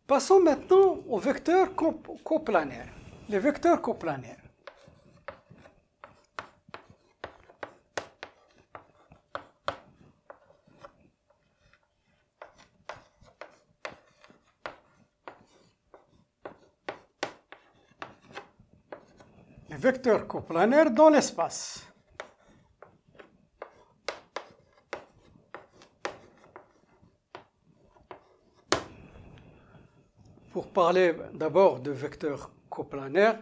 Passons maintenant aux vecteurs coplanaires. Les vecteurs coplanaires. Les vecteurs coplanaires dans l'espace. Pour parler d'abord de vecteurs coplanaires,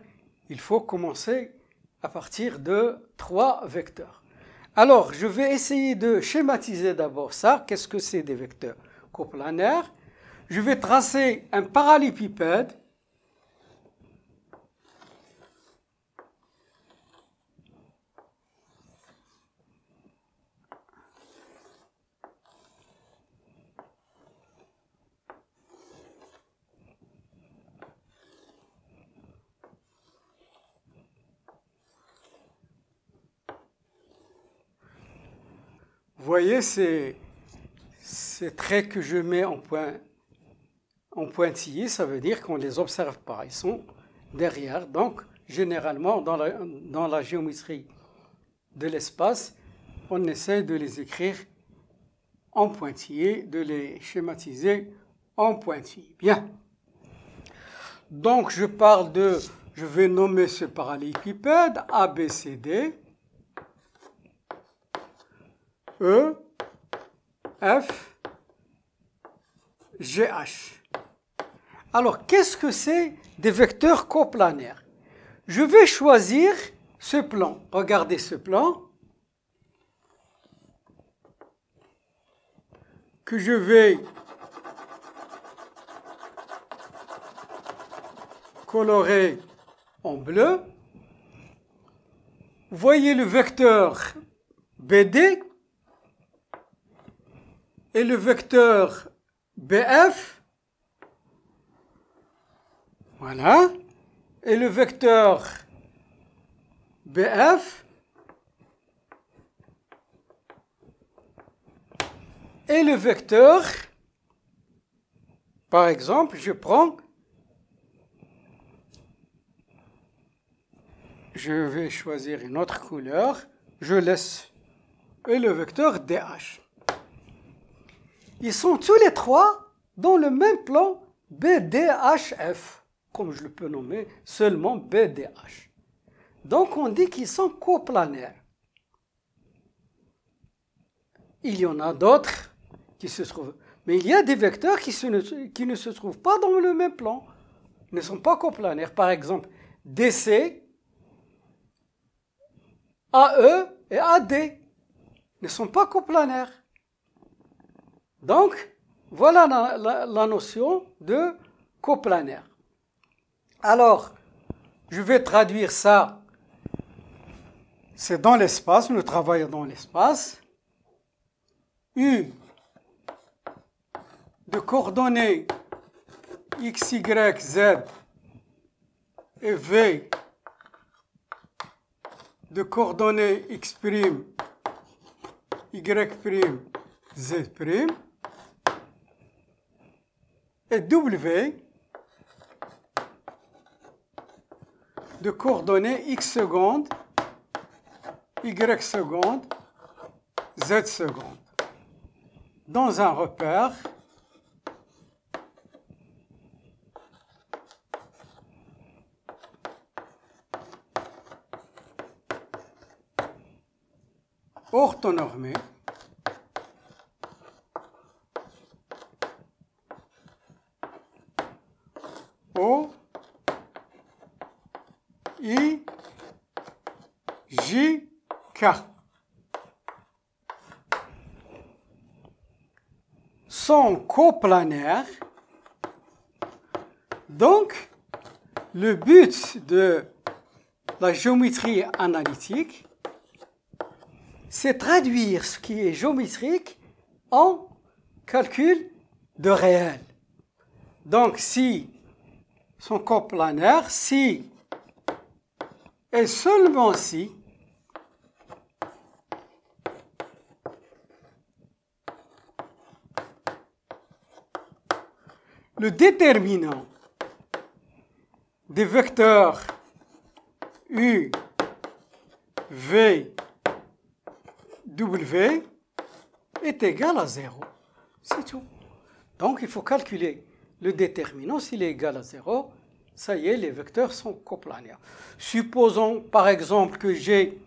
il faut commencer à partir de 3 vecteurs. Alors, je vais essayer de schématiser d'abord ça. Qu'est-ce que c'est des vecteurs coplanaires? Je vais tracer un parallélépipède. Vous voyez ces traits que je mets en pointillés, ça veut dire qu'on ne les observe pas, ils sont derrière. Donc, généralement, dans la géométrie de l'espace, on essaie de les écrire en pointillés, de les schématiser en pointillés. Bien. Donc, je vais nommer ce parallélépipède ABCD. E, F, GH. Alors, qu'est-ce que c'est des vecteurs coplanaires? Je vais choisir ce plan. Regardez ce plan que je vais colorer en bleu. Vous voyez le vecteur BD et le vecteur BF, voilà, et le vecteur BF et le vecteur, par exemple, je vais choisir une autre couleur, je laisse, et le vecteur DH. Ils sont tous les trois dans le même plan BDHF, comme je le peux nommer seulement BDH. Donc on dit qu'ils sont coplanaires. Il y en a d'autres qui se trouvent, mais il y a des vecteurs qui ne se trouvent pas dans le même plan, ne sont pas coplanaires. Par exemple, DC, AE et AD ne sont pas coplanaires. Donc, voilà la notion de coplanaire. Alors, je vais traduire ça. C'est dans l'espace, nous travaillons dans l'espace. U de coordonnées x, y, z et v de coordonnées x', y', z'. Et W de coordonnées x secondes, y secondes, z secondes. Dans un repère orthonormé O, I, J, K. Sont coplanaires. Donc, le but de la géométrie analytique, c'est traduire ce qui est géométrique en calcul de réel. Donc, si sont coplanaires, si et seulement si le déterminant des vecteurs U, V, W est égal à 0. C'est tout. Donc, il faut calculer le déterminant. S'il est égal à 0, ça y est, les vecteurs sont coplanaires. Supposons, par exemple, que j'ai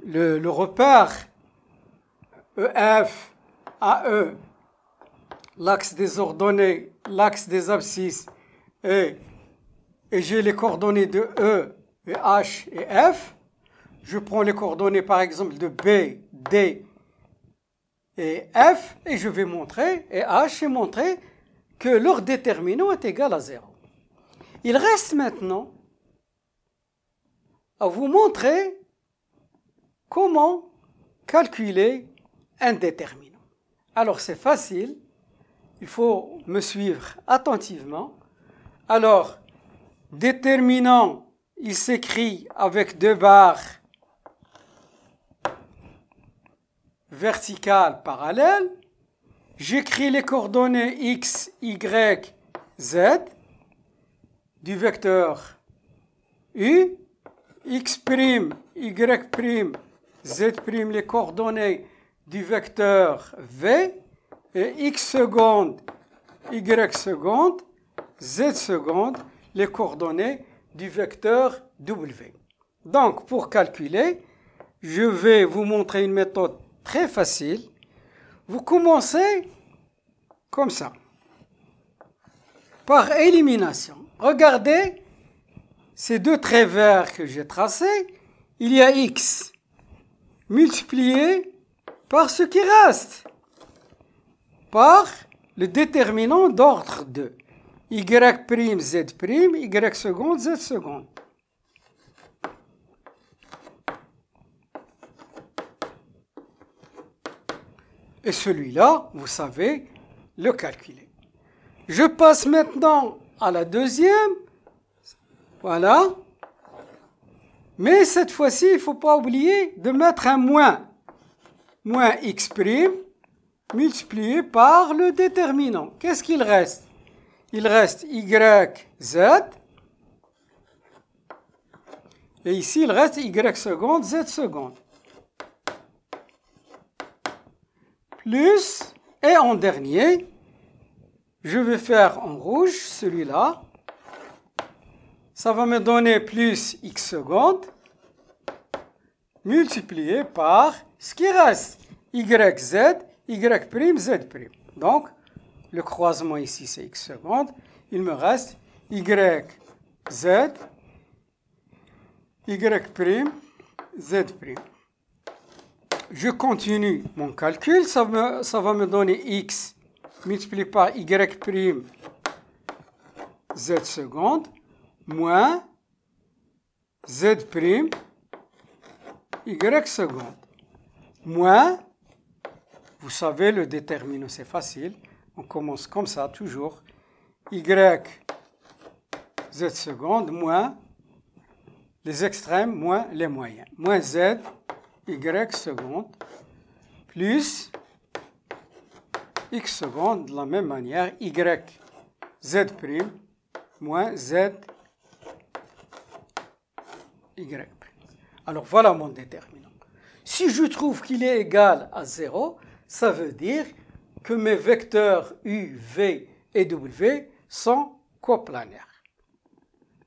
le repère EF, AE, l'axe des ordonnées, l'axe des abscisses, et j'ai les coordonnées de E, et H et F. Je prends les coordonnées, par exemple, de B, D et F, et je vais montrer, et H, et montrer que leur déterminant est égal à 0. Il reste maintenant à vous montrer comment calculer un déterminant. Alors, c'est facile. Il faut me suivre attentivement. Alors, déterminant, il s'écrit avec 2 barres verticales parallèles. J'écris les coordonnées x, y, z du vecteur U, x', y', z', les coordonnées du vecteur V, et x seconde, y seconde, z seconde, les coordonnées du vecteur W. Donc, pour calculer, je vais vous montrer une méthode très facile. Vous commencez comme ça, par élimination. Regardez ces 2 traits verts que j'ai tracés. Il y a x multiplié par ce qui reste, par le déterminant d'ordre 2. Y', z', y seconde, z seconde. Et celui-là, vous savez le calculer. Je passe maintenant à la deuxième. Voilà. Mais cette fois-ci, il ne faut pas oublier de mettre un moins. Moins x' multiplié par le déterminant. Qu'est-ce qu'il reste? Il reste y, z. Et ici, il reste y seconde, z seconde. Plus, et en dernier, je vais faire en rouge celui-là. Ça va me donner plus x seconde multiplié par ce qui reste. Y, z, y', z'. Donc, le croisement ici, c'est x seconde. Il me reste y, z, y', z'. Je continue mon calcul. Ça va me donner x multiplié par y', z seconde, moins z', y seconde, moins, vous savez, le déterminant, c'est facile. On commence comme ça, toujours. Y, z seconde, moins les extrêmes, moins les moyens. Moins z, y seconde, plus x seconde, de la même manière, y, z', moins z, y'. Alors, voilà mon déterminant. Si je trouve qu'il est égal à 0, ça veut dire que mes vecteurs U, V et W sont coplanaires.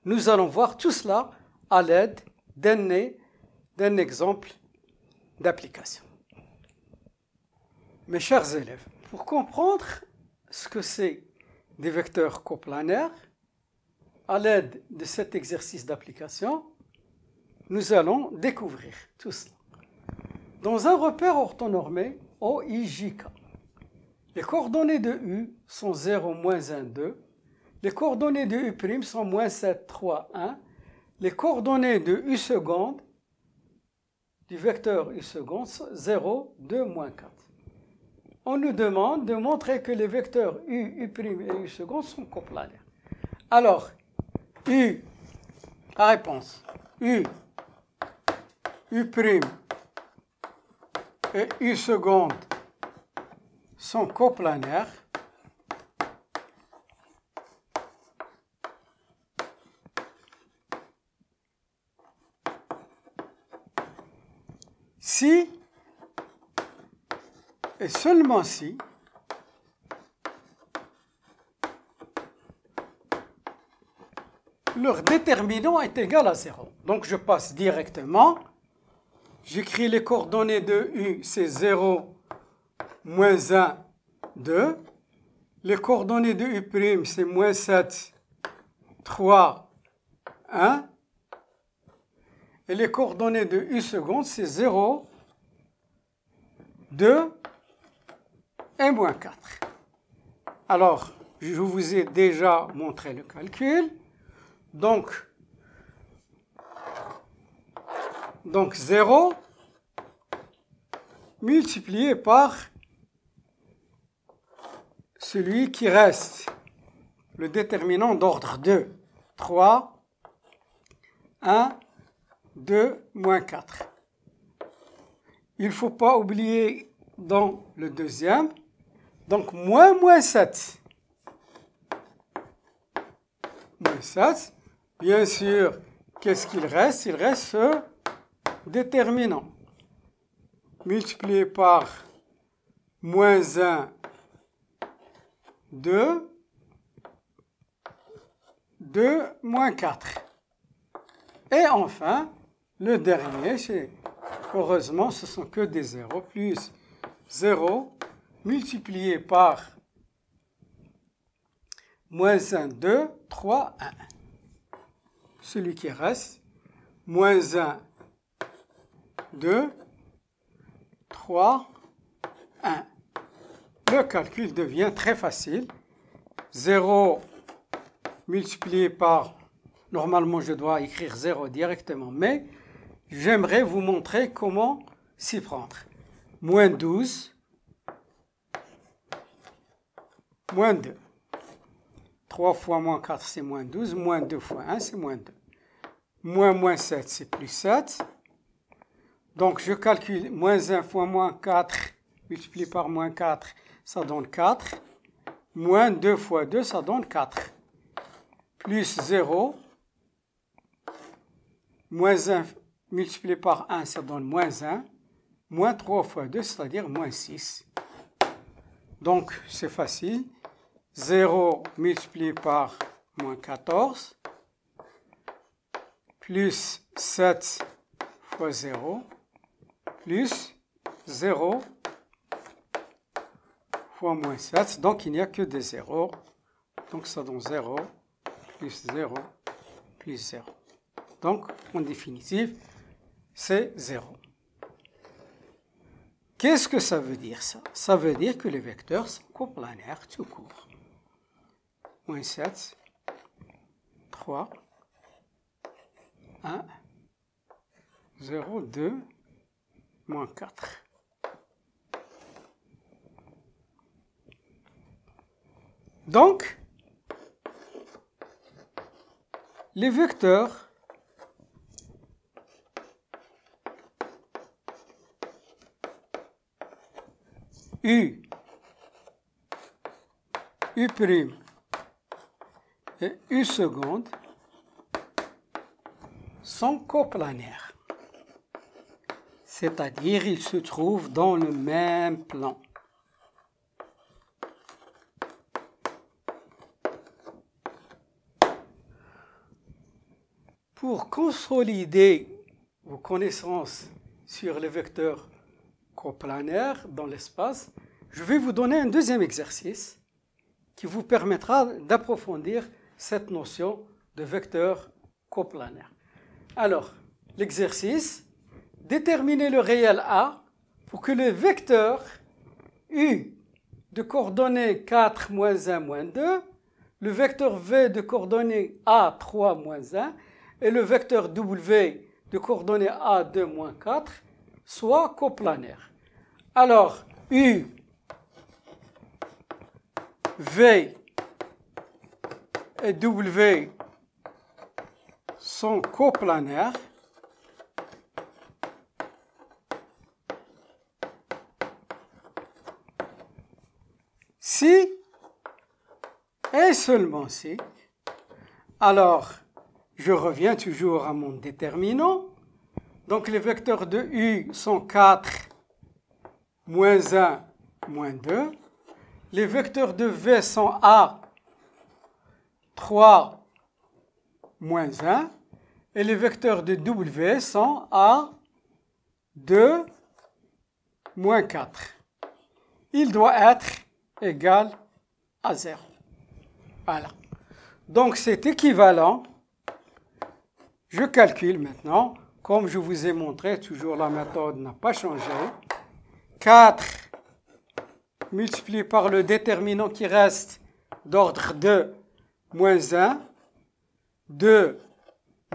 Nous allons voir tout cela à l'aide d'un exemple d'application. Mes chers élèves, pour comprendre ce que c'est des vecteurs coplanaires, à l'aide de cet exercice d'application, nous allons découvrir tout cela. Dans un repère orthonormé OIJK, les coordonnées de U sont 0, moins 1, 2. Les coordonnées de U' sont moins 7, 3, 1. Les coordonnées de U seconde, du vecteur U seconde, 0, 2, moins 4. On nous demande de montrer que les vecteurs U, U' et U seconde sont coplanaires. Alors, U, la réponse, U, U' et U seconde sont coplanaires si et seulement si leur déterminant est égal à 0. Donc je passe directement, j'écris les coordonnées de U, c'est 0, moins 1, 2. Les coordonnées de U', c'est moins 7, 3, 1. Et les coordonnées de U seconde, c'est 0, 2 et moins 4. Alors, je vous ai déjà montré le calcul. Donc 0 multiplié par celui qui reste, le déterminant d'ordre 2, 3, 1, 2, moins 4. Il ne faut pas oublier dans le deuxième, donc moins 7. Moins 7. Bien sûr, qu'est-ce qu'il reste? Il reste ce déterminant. Multiplié par moins 1, 2, 2, moins 4. Et enfin, le dernier, heureusement, ce sont que des zéros, plus 0 multiplié par moins 1, 2, 3, 1. Celui qui reste, moins 1, 2, 3, 1. Le calcul devient très facile. 0 multiplié par, normalement je dois écrire 0 directement, mais j'aimerais vous montrer comment s'y prendre. Moins 12, moins 2. 3 fois moins 4, c'est moins 12. Moins 2 fois 1, c'est moins 2. Moins 7, c'est plus 7. Donc, je calcule moins 1 fois moins 4, multiplié par moins 4, ça donne 4. Moins 2 fois 2, ça donne 4. Plus 0. Moins 1 multiplié par 1, ça donne moins 1. Moins 3 fois 2, c'est-à-dire moins 6. Donc, c'est facile. 0 multiplié par moins 14, plus 7 fois 0, plus 0 fois moins 7. Donc, il n'y a que des zéros. Donc, ça donne 0, plus 0, plus 0. Donc, en définitive, c'est 0. Qu'est-ce que ça veut dire, ça? Ça veut dire que les vecteurs sont coplanaires tout court. Moins 7, 3, 1, 0, 2, moins 4. Donc, les vecteurs U, U' et U seconde sont coplanaires. C'est-à-dire, ils se trouvent dans le même plan. Pour consolider vos connaissances sur les vecteurs coplanaires dans l'espace, je vais vous donner un deuxième exercice qui vous permettra d'approfondir cette notion de vecteur coplanaire. Alors, l'exercice, déterminer le réel A pour que le vecteur U de coordonnées 4, moins 1, moins 2, le vecteur V de coordonnées A, 3, moins 1, et le vecteur W de coordonnées A, 2, moins 4, soit coplanaires. Alors, U, V et W sont coplanaires. Si et seulement si, alors je reviens toujours à mon déterminant. Donc les vecteurs de U sont 4, moins 1, moins 2. Les vecteurs de V sont A, 3, moins 1. Et les vecteurs de W sont A, 2, moins 4. Il doit être égal à 0. Voilà. Donc c'est équivalent. Je calcule maintenant. Comme je vous ai montré, toujours la méthode n'a pas changé. 4 multiplié par le déterminant qui reste d'ordre 2, moins 1, 2,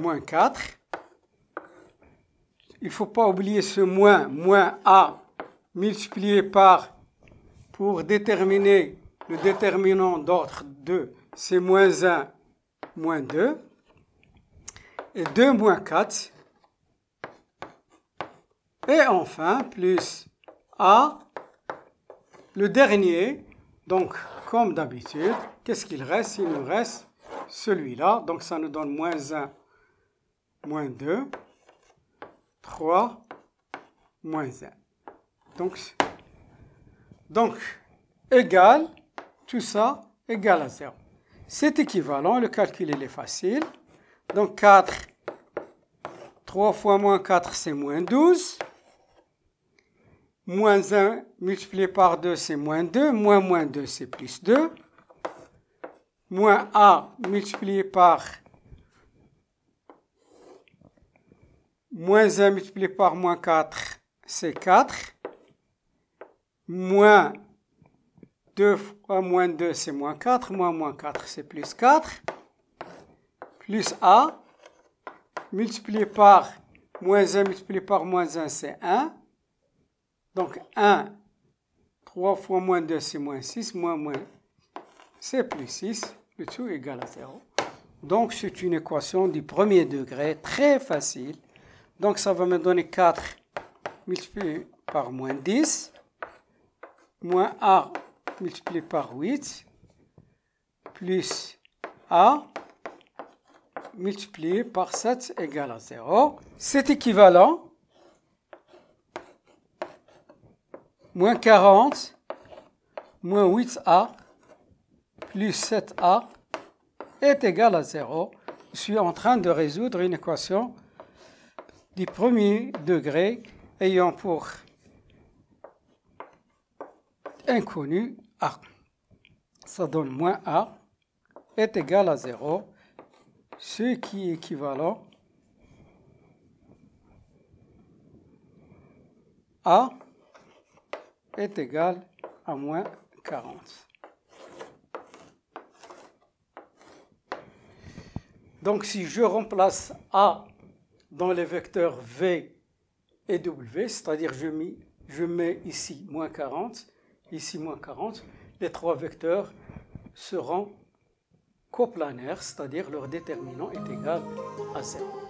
moins 4. Il ne faut pas oublier ce moins A multiplié par, pour déterminer le déterminant d'ordre 2, c'est moins 1, moins 2. Et 2 moins 4. Et enfin, plus A, le dernier. Donc, comme d'habitude, qu'est-ce qu'il reste? Il nous reste celui-là. Donc, ça nous donne moins 1, moins 2, 3, moins 1. Donc égal, tout ça, égal à 0. C'est équivalent, le calcul il est facile. Donc 4, 3 fois moins 4, c'est moins 12. Moins 1 multiplié par 2, c'est moins 2. Moins 2, c'est plus 2. Moins A multiplié par moins 1 multiplié par moins 4, c'est 4. Moins 2 fois moins 2, c'est moins 4. Moins 4, c'est plus 4. Plus A, multiplié par moins 1, multiplié par moins 1, c'est 1. Donc 1, 3 fois moins 2, c'est moins 6. Moins, c'est plus 6. Le tout est égal à 0. Donc c'est une équation du premier degré, très facile. Donc ça va me donner 4 multiplié par moins 10. Moins A multiplié par 8. Plus A multiplié par 7 égale à 0. C'est équivalent. Moins 40, moins 8A, plus 7A est égal à 0. Je suis en train de résoudre une équation du premier degré ayant pour inconnu A. Ça donne moins A est égal à 0, ce qui est équivalent à est égal à moins 40. Donc si je remplace A dans les vecteurs V et W, c'est-à-dire je mets ici moins 40, ici moins 40, les trois vecteurs seront coplanaires, c'est-à-dire leur déterminant est égal à 0.